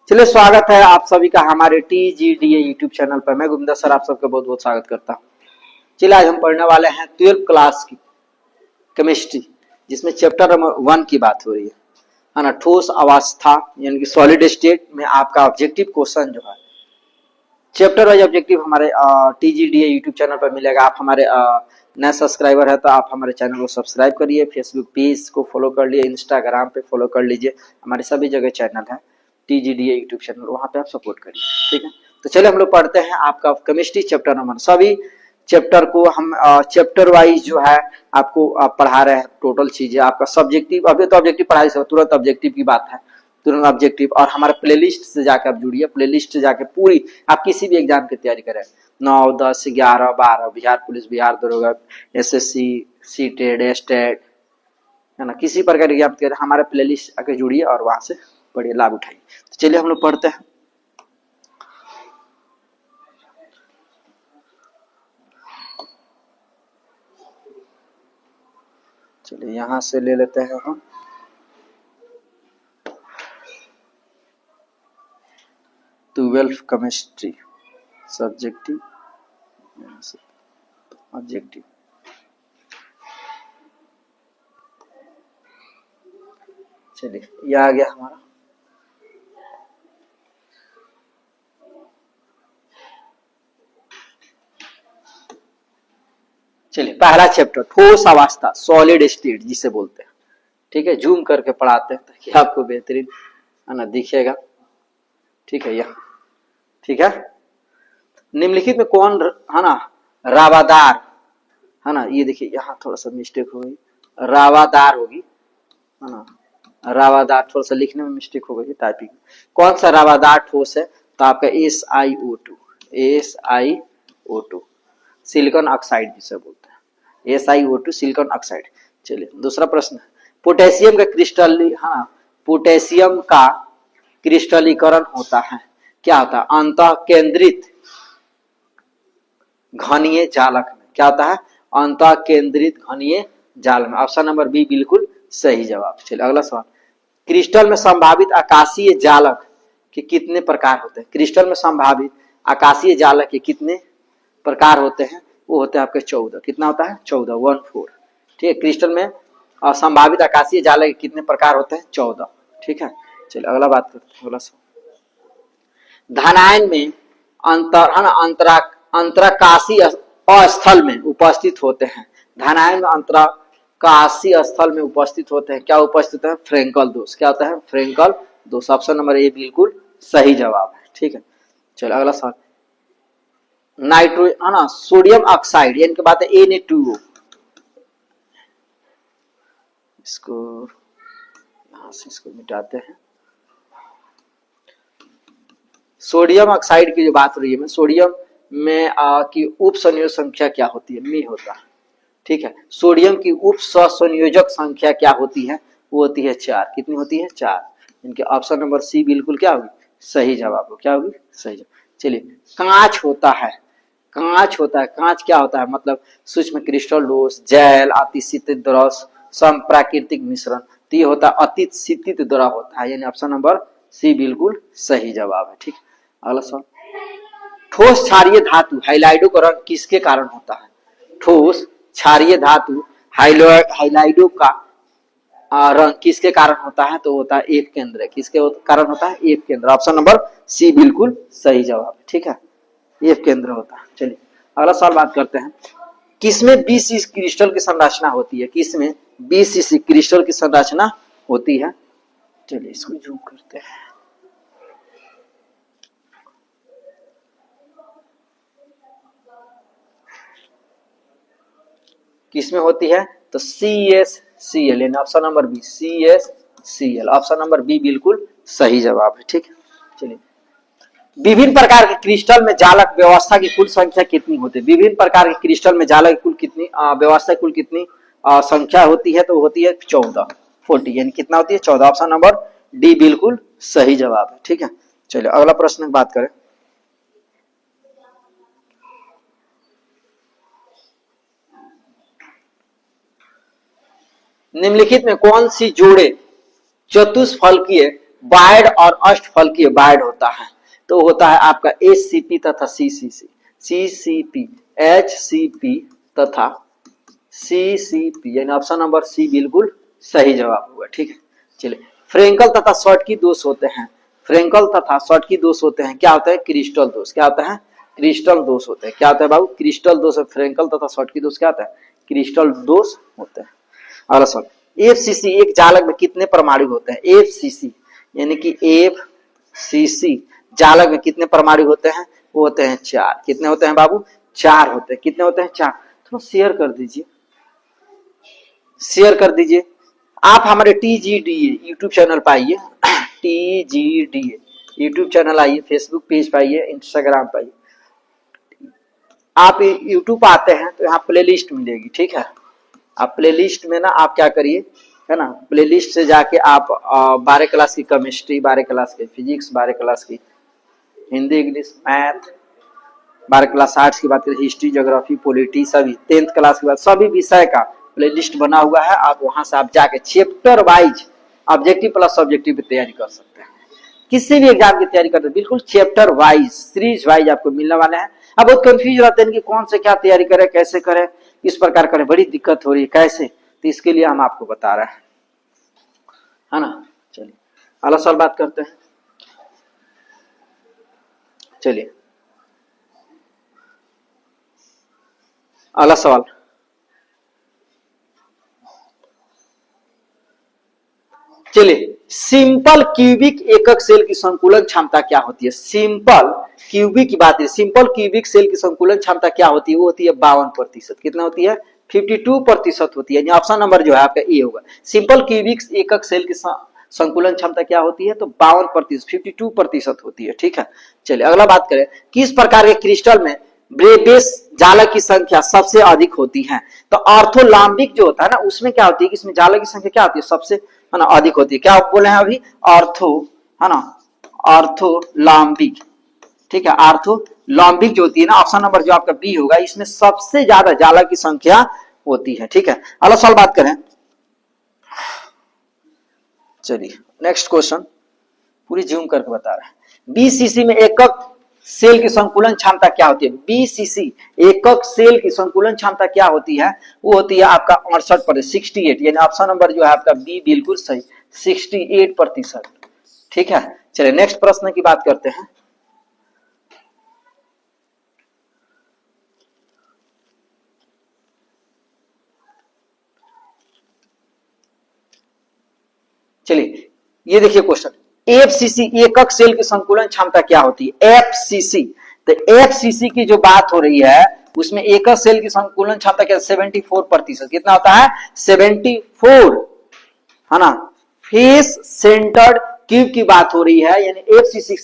चलिए, स्वागत है आप सभी का हमारे TGDA यूट्यूब चैनल पर। मैं गुमदा सर आप सबका बहुत बहुत स्वागत करता हूँ। चलिए, आज हम पढ़ने वाले हैं 12th क्लास की केमिस्ट्री, जिसमें चैप्टर नंबर 1 की बात हो रही है ना। ठोस अवस्था यानी कि सॉलिड स्टेट में आपका ऑब्जेक्टिव क्वेश्चन जो है, चैप्टर वाइज ऑब्जेक्टिव हमारे TGDA यूट्यूब चैनल पर मिलेगा। आप हमारे नए सब्सक्राइबर है तो आप हमारे चैनल को सब्सक्राइब करिए, फेसबुक पेज को फॉलो कर लिए, इंस्टाग्राम पे फॉलो कर लीजिए। हमारे सभी जगह चैनल है TGDA यूट्यूब चैनल, वहां पे आप सपोर्ट करिए, ठीक है। तो चलिए हम लोग पढ़ते हैं आपका केमिस्ट्री चैप्टर नंबर। सभी चैप्टर को हम चैप्टर वाइज जो है आपको पढ़ा रहे हैं। टोटल चीजें आपका सब्जेक्टिव, अभी तो ऑब्जेक्टिव पढ़ाई से तुरंत ऑब्जेक्टिव की बात है, तुरंत ऑब्जेक्टिव। और हमारे प्लेलिस्ट से जाकर आप जुड़िए, प्लेलिस्ट से जाकर पूरी आप किसी भी एग्जाम की तैयारी करें, 9, 10, 11, 12, बिहार पुलिस, बिहार दरोगा, SSC, सीटेट, स्टेट, है ना, किसी प्रकार की एग्जाम की तैयारी, हमारे प्लेलिस्ट आके जुड़िए और वहां से पढ़िए, लाभ उठाइए। तो चलिए हम लोग पढ़ते हैं। चलिए यहां से ले लेते हैं हम 12th केमिस्ट्री सब्जेक्टिव ऑब्जेक्टिव। चलिए ये आ गया हमारा। चलिए पहला चैप्टर ठोस अवस्था सॉलिड स्टेट जिसे बोलते हैं, ठीक है। जूम करके पढ़ाते हैं ताकि आपको बेहतरीन है ना दिखेगा, ठीक है। यह ठीक है। निम्नलिखित में कौन है ना रावादार, है ना, ये देखिए यहाँ थोड़ा सा मिस्टेक हो गई, रावादार होगी, है ना, रावादार थोड़ा सा लिखने में मिस्टेक हो गई टाइपिंग। कौन सा रावादार ठोस है? तो आपका SiO2 सिलिकॉन ऑक्साइड जिसे बोलते हैं, SiO2 सिलिकॉन ऑक्साइड। चलिए दूसरा प्रश्न, पोटेशियम का क्रिस्टली, हाँ, पोटेशियम का क्रिस्टलीकरण होता है, क्या होता है? अंतः केंद्रित घनीय जालक में। क्या होता है? अंतः केंद्रित घनीय जाल में। ऑप्शन नंबर बी बिल्कुल सही जवाब। चलिए अगला सवाल, क्रिस्टल में संभावित आकाशीय जालक के कितने प्रकार होते हैं? क्रिस्टल में संभावित आकाशीय जालक के कितने प्रकार होते हैं? वो होते हैं आपके 14। कितना होता है? 14, 14। ठीक है, क्रिस्टल में संभावित आकाशीय जालक के कितने प्रकार होते हैं? 14। ठीक है, चलिए अगला बात करते हैं। अगला सवाल, धनायन में अंतराकाशीय अस्थल में उपस्थित होते हैं। धनायन में अंतराकाशीय स्थल में उपस्थित होते हैं, क्या उपस्थित है? फ्रेंकल दोष। क्या होता है? फ्रेंकल दोष। ऑप्शन नंबर ए बिल्कुल सही जवाब है, ठीक है। चलो अगला सवाल, नाइट्रो है ना सोडियम ऑक्साइड, यानी कि बात है Na2O, इसको यहां से इसको मिटाते हैं। सोडियम ऑक्साइड की जो बात हो रही है, सोडियम में की उप संयोजक संख्या क्या होती है? मी होता है, ठीक है। सोडियम की उप संयोजक संख्या क्या होती है? वो होती है 4। कितनी होती है? 4। इनके ऑप्शन नंबर सी बिल्कुल क्या होगी? सही जवाब हो। क्या होगी? सही जवाब। चलिए, कांच होता है, कांच होता है, कांच क्या होता है? मतलब सूक्ष्म क्रिस्टल ठोस, जैल, अतिशीतित द्रव, समप्राकृतिक मिश्रण। तो ये होता है अतिशीतित द्रव होता है, यानी ऑप्शन नंबर सी बिल्कुल सही जवाब है, ठीक। अगला सवाल, ठोस क्षारीय धातु हाइलाइडोकरण किसके कारण होता है? ठोस क्षारीय धातु हाइलाइडो का रंग किसके कारण होता है? तो होता है एक केंद्र। किसके कारण होता है? एक केंद्र। ऑप्शन नंबर सी बिल्कुल सही जवाब है, ठीक है, एक केंद्र होता है। चलिए अगला सवाल बात करते हैं, किसमें BC क्रिस्टल की संरचना होती है? किसमें BC क्रिस्टल की संरचना होती है? चलिए इसको जूम करते हैं। किसमें होती है? तो CsCl, यानी option number B CsCl। Option number B बिल्कुल सही जवाब है, ठीक है। चलिए, विभिन्न प्रकार के क्रिस्टल में जालक व्यवस्था की कुल संख्या कितनी होती है? विभिन्न प्रकार के क्रिस्टल में जालक की कुल कितनी व्यवस्था कुल कितनी संख्या होती है? तो होती है 14, 40, यानी कितना होती है? 14। ऑप्शन नंबर डी बिल्कुल सही जवाब है, ठीक है। चलिए अगला प्रश्न बात करें, निम्नलिखित में कौन सी जोड़े चतुष्फलकीय बायड और अष्टफलकीय बायड होता है तो होता है आपका HCP तथा CCC, CCP, HCP तथा CCP, यानी ऑप्शन नंबर सी बिल्कुल सही जवाब होगा। ठीक है, चलिए फ्रेंकल तथा शॉर्टकी दोष होते हैं, फ्रेंकल तथा शॉर्टकी दोष होते हैं, क्या होता है? क्रिस्टल दोष। क्या होता है? क्रिस्टल दोष होते हैं। क्या होता है बाबू? क्रिस्टल दोष। फ्रेंकल तथा शॉर्टकी दोष क्या होता है? क्रिस्टल दोष होते हैं। अगला सवाल, FCC एक जालक में कितने परमाणु होते हैं? FCC यानी कि FCC जालक में कितने परमाणु होते हैं? वो होते हैं 4। कितने होते हैं बाबू? 4 होते हैं। कितने होते हैं? 4। थोड़ा शेयर कर दीजिए, शेयर कर दीजिए। आप हमारे TGDA यूट्यूब चैनल पर आइए, TGDA यूट्यूब चैनल आइए, फेसबुक पेज पर आइए, इंस्टाग्राम पर आइए। आप यूट्यूब पर आते हैं तो यहाँ प्लेलिस्ट मिलेगी। ठीक है, आप प्लेलिस्ट में ना आप क्या करिए, है ना, प्लेलिस्ट से जाके आप 12 क्लास की केमिस्ट्री, 12 क्लास की फिजिक्स, 12 क्लास की Hindi, English, math, 12 class arts की बात करें, हिस्ट्री, ज्योग्राफी, पॉलिटी, सभी 10th क्लास के बाद सभी विषय का प्लेलिस्ट बना हुआ है। आप वहां से आप जाके chapter wise objective plus subjective की तैयारी कर सकते हैं। किसी भी एग्जाम की तैयारी करते हैं बिल्कुल चैप्टर वाइज, सीरीज वाइज आपको मिलने वाले हैं। अब बहुत कंफ्यूज रहते हैं कि कौन से क्या तैयारी करें, कैसे करें, किस प्रकार करें, बड़ी दिक्कत हो रही है कैसे, तो इसके लिए हम आपको बता रहे हैं, है ना। चलिए अगला सवाल बात करते हैं। चलिए अगला सवाल, चलिए सिंपल क्यूबिक एकक सेल की संकुलन क्षमता क्या होती है? सिंपल क्यूबिक की बात है, सिंपल क्यूबिक सेल की संकुलन क्षमता क्या होती है? वो होती है 52%। कितना होती है? 52% होती है। ऑप्शन नंबर जो है आपका ए होगा। सिंपल क्यूबिक एकक सेल की संकुलन क्षमता क्या होती है? तो 52%, 52% होती है। ठीक है, चलिए अगला बात करें, किस प्रकार के क्रिस्टल में ब्रेबेस जालक की संख्या सबसे अधिक होती है? तो ऑर्थोलाम्बिक जो होता है ना, उसमें क्या होती है कि इसमें जालक की संख्या क्या होती है? सबसे, है ना, अधिक होती है। क्या आप बोले हैं अभी? ऑर्थो, है ना, ऑर्थोलाम्बिक। ठीक है, ऑर्थोलाम्बिक जो होती है ना, ऑप्शन नंबर जो आपका बी होगा, इसमें सबसे ज्यादा जालक की संख्या होती है। ठीक है, अगला सवाल बात करें। चलिए नेक्स्ट क्वेश्चन पूरी जूम करके बता रहे हैं। BCC में एकक सेल की संकुलन क्षमता क्या होती है? BCC एकक सेल की संकुलन क्षमता क्या होती है? वो होती है आपका 68%, 68, यानी ऑप्शन नंबर जो है आपका बी बिल्कुल सही, 68%। ठीक है, चलिए नेक्स्ट प्रश्न की बात करते हैं। चलिए ये देखिए क्वेश्चन, FCC एकक सेल की संकुलन क्षमता क्या होती है? FCC, तो FCC की जो बात हो रही है उसमें एकक सेल की संकुलन क्षमता क्या? 74%। कितना होता है? 74, है ना। फेस सेंटर्ड क्यूब की बात हो रही है, यानी FCC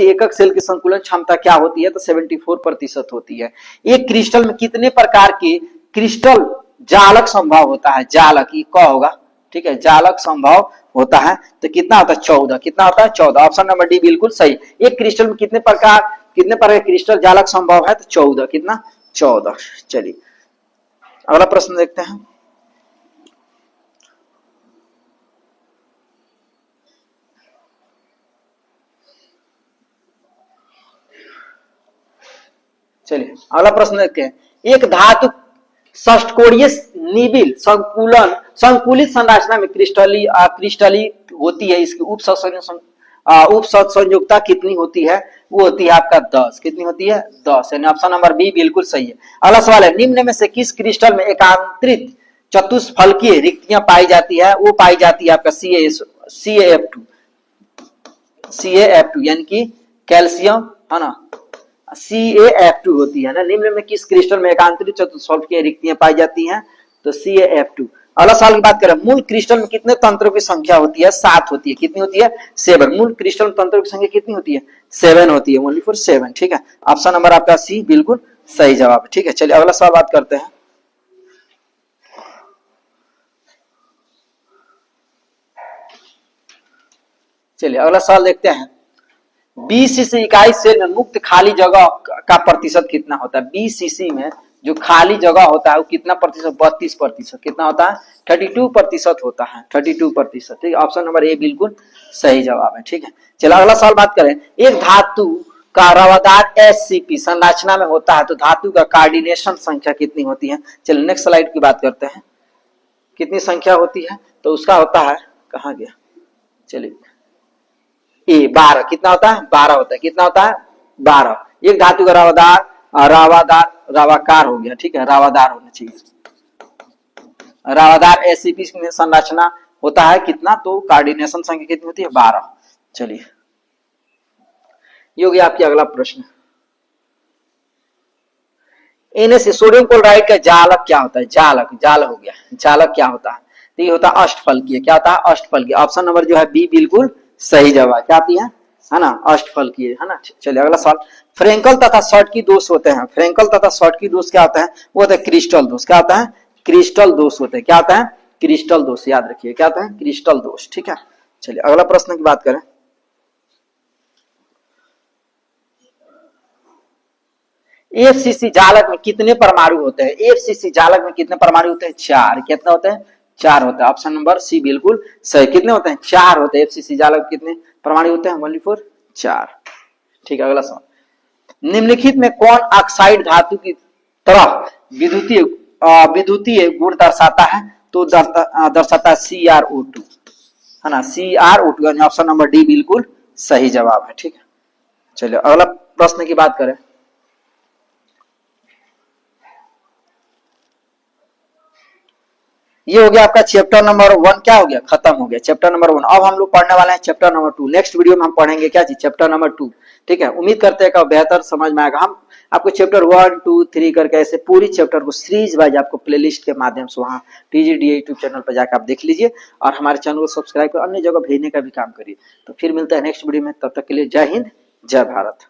एकक सेल की संकुलन क्षमता क्या होती है? तो 74% होती है। एक क्रिस्टल में कितने प्रकार के क्रिस्टल जालक संभव होता है? जालक, ये क्या होगा? ठीक है, जालक संभव होता है तो कितना होता है? 14। कितना होता है? 14। ऑप्शन नंबर डी बिल्कुल सही। एक क्रिस्टल में कितने प्रकार क्रिस्टल जालक संभव है? तो 14। कितना? 14। चलिए अगला प्रश्न देखते हैं। चलिए अगला प्रश्न देखते हैं। एक धातु षष्ठकोणीय निबिल संकुलित संरचना में क्रिस्टली होती है, इसकी उप संयुक्ता कितनी होती है? वो होती है आपका 10। कितनी होती है? 10, यानी ऑप्शन नंबर बी बिल्कुल सही है। अगला सवाल है, निम्न में से किस क्रिस्टल में एकांतरित चतुष्फलकीय रिक्तियां पाई जाती है? वो पाई जाती है आपका CaF2 यानी कि कैल्शियम, है ना, CaF2 होती है ना। निम्न में किस क्रिस्टल में एकांतरित चतुष्फलकीय रिक्तियां पाई जाती हैं? तो CaF2। अगला सवाल की बात करें, मूल क्रिस्टल में कितने तंत्रों की संख्या होती है? 7 होती है। कितनी होती है? 7। मूल क्रिस्टल में तंत्रों की संख्या कितनी होती है? 7 होती है, ओनली फॉर 7। ठीक है, ऑप्शन नंबर आपका सी बिल्कुल सही जवाब है। ठीक है, चलिए अगला सवाल बात करते हैं। चलिए अगला सवाल देखते हैं। BCC इकाई सेल में मुक्त खाली जगह का प्रतिशत कितना होता है? BCC में जो खाली जगह होता है वो कितना प्रतिशत, 32%। कितना होता है, 32% होता है, 32%। ठीक है, ऑप्शन नंबर ए बिल्कुल सही जवाब है। ठीक है, चलो अगला सवाल बात करें। एक धातु का रवादार एससीपी संरचना में होता है तो धातु का कार्डिनेशन संख्या कितनी होती है। चलिए नेक्स्ट स्लाइड की बात करते हैं, कितनी संख्या होती है, तो उसका होता है, कहा गया, चलिए ए 12। कितना होता है, 12 होता है। कितना होता है, 12। एक धातु का रवादार, रावादार, रावाकार हो गया, ठीक है, रावादार होना चाहिए। रावादार एससीपी संरचना होता है कितना, तो कार्डिनेशन संख्या कितनी होती है, 12। चलिए ये हो गया आपकी अगला प्रश्न। NaC सोडियम क्लोराइड का जालक क्या होता है, जालक, जाल हो गया, जालक क्या होता है, तो ये होता है अष्टफलकीय। क्या होता है, अष्टफलकीय। ऑप्शन नंबर जो है बी बिल्कुल सही जवाब। क्या आती है ना, अष्टफलकीय, है ना। चलिए अगला सवाल। फ्रेंकल तथा शॉर्टकी दोष होते हैं, फ्रेंकल तथा शॉर्टकी दोष क्या होता है, वो होता है क्रिस्टल दोष। क्या होता है, क्रिस्टल दोष होते हैं। क्या होता है, क्रिस्टल दोष, याद रखिए क्या होता है, क्रिस्टल दोष। ठीक है, चलिए अगला प्रश्न की बात करें। FCC जालक में कितने परमाणु होते हैं, FCC जालक में कितने परमाणु होते हैं, 4। कितना होते हैं, 4 होते हैं। ऑप्शन नंबर सी बिल्कुल सही। कितने होते हैं, 4 होते हैं। FCC जालक कितने परमाणु होते हैं, ओनली फॉर 4। ठीक है, अगला सवाल। निम्नलिखित में कौन ऑक्साइड धातु की तरह विद्युतीय गुण दर्शाता है, तो दर्शाता है CrO2, है ना, CrO2। ऑप्शन नंबर डी बिल्कुल सही जवाब है। ठीक है, चलिए अगला प्रश्न की बात करें। ये हो गया आपका चैप्टर नंबर 1, क्या हो गया, खत्म हो गया चैप्टर नंबर 1। अब हम लोग पढ़ने वाले हैं चैप्टर नंबर 2। नेक्स्ट वीडियो में हम पढ़ेंगे क्या चीज, चैप्टर नंबर 2। ठीक है, उम्मीद करते हैं कि बेहतर समझ में आएगा। हम आपको चैप्टर 1, 2, 3 करके ऐसे पूरी चैप्टर को सीरीज वाइज आपको प्लेलिस्ट के माध्यम से वहाँ TGDA यूट्यूब चैनल पर जाकर आप देख लीजिए, और हमारे चैनल को सब्सक्राइब कर अन्य जगह भेजने का भी काम करिए। तो फिर मिलता है नेक्स्ट वीडियो में, तब तक के लिए जय हिंद, जय भारत।